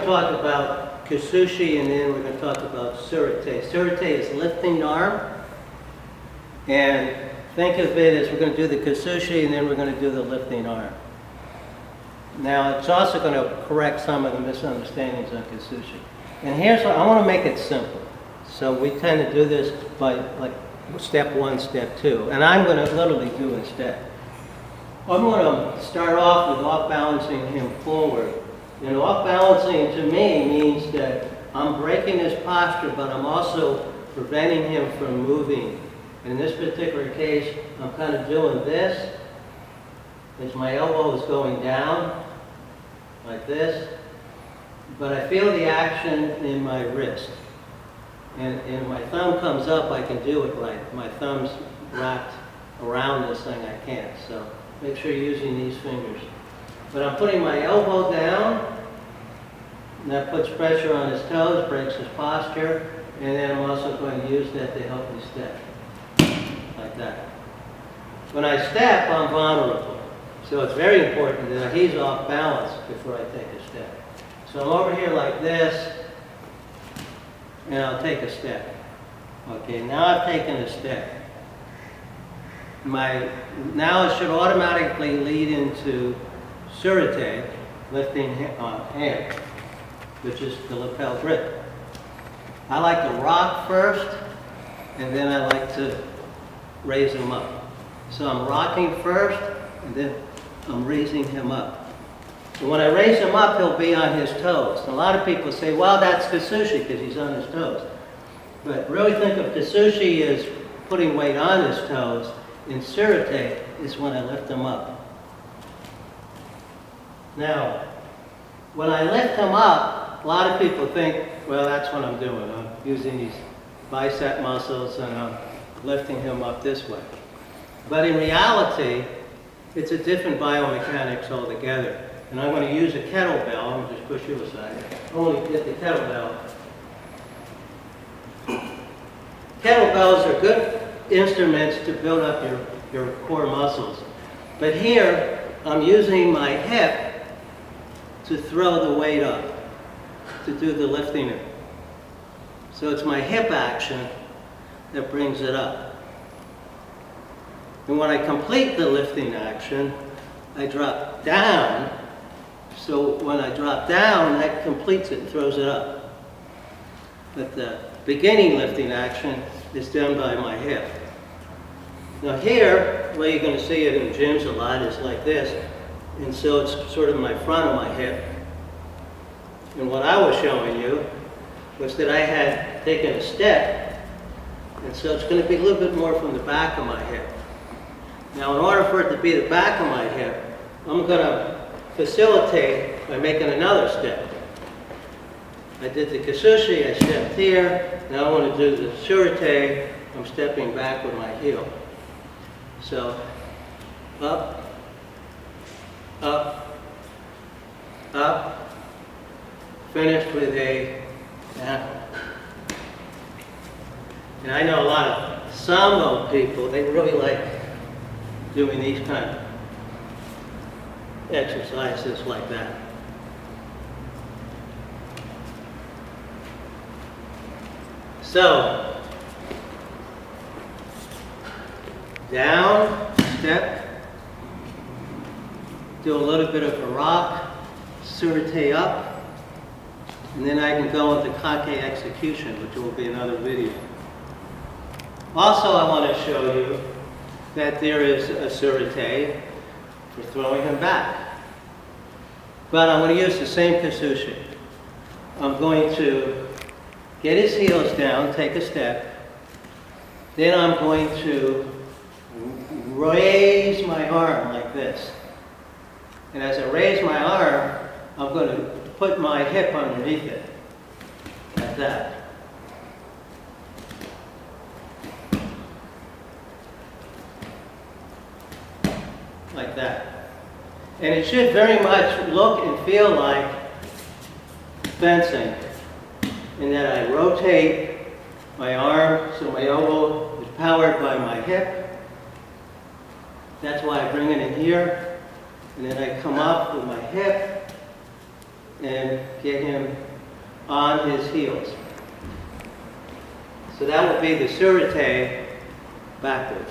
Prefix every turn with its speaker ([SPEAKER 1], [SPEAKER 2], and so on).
[SPEAKER 1] to talk about Kuzushi, and then we're going to talk about Tsurite. Tsurite is lifting arm. And think of it as we're going to do the Kuzushi, and then we're going to do the lifting arm. Now, it's also going to correct some of the misunderstandings on Kuzushi. And here's what I want to make it simple. So we tend to do this by like step 1, step 2. And I'm going to literally do instead. I'm going to start off with off-balancing him forward. And off-balancing to me means that I'm breaking his posture, but I'm also preventing him from moving. In this particular case, I'm kind of doing this as my elbow is going down, like this. But I feel the action in my wrist. And my thumb comes up, I can do it right. My thumb's wrapped around this thing, I can't. So make sure you're using these fingers. But I'm putting my elbow down, and that puts pressure on his toes, breaks his posture, and then I'm also going to use that to help me step, like that. When I step, I'm vulnerable. So it's very important that he's off balance before I take a step. So I'm over here like this, and I'll take a step. Okay, now I've taken a step. Now it should automatically lead into Tsurite, lifting hand, which is the lapel grip. I like to rock first, and then I like to raise him up. So I'm rocking first, and then I'm raising him up. And when I raise him up, he'll be on his toes. And a lot of people say, well, that's Kuzushi because he's on his toes. But really think of Kuzushi as putting weight on his toes. And Tsurite is when I lift him up. Now, when I lift him up, a lot of people think, well, that's what I'm doing. I'm using these bicep muscles and I'm lifting him up this way. But in reality, it's a different biomechanics altogether. And I'm going to use a kettlebell. I'm going to just push you aside. I want to get the kettlebell. Kettlebells are good instruments to build up your core muscles. But here, I'm using my hip to throw the weight up, to do the lifting. So it's my hip action that brings it up. And when I complete the lifting action, I drop down. So when I drop down, that completes it and throws it up. But the beginning lifting action is done by my hip. Now here, the way you're going to see it in gyms a lot is like this. And so it's sort of my front of my hip. And what I was showing you was that I had taken a step. And so it's going to be a little bit more from the back of my hip. Now in order for it to be the back of my hip, I'm going to facilitate by making another step. I did the Kuzushi, I stepped here. Now I want to do the Tsurite, I'm stepping back with my heel. So, up, up, up, finished with a down. And I know a lot of Sambo people, they really like doing these kind of exercises like that. So, down, step, do a little bit of a rock, Tsurite up, and then I can go into kake execution, which will be another video. Also, I want to show you that there is a Tsurite for throwing him back. But I'm going to use the same Kuzushi. I'm going to get his heels down, take a step. Then I'm going to raise my arm like this. And as I raise my arm, I'm going to put my hip underneath it, like that. Like that. And it should very much look and feel like fencing, in that I rotate my arm so my elbow is powered by my hip. That's why I bring it in here. And then I come up with my hip, and get him on his heels. So that will be the Tsurite backwards.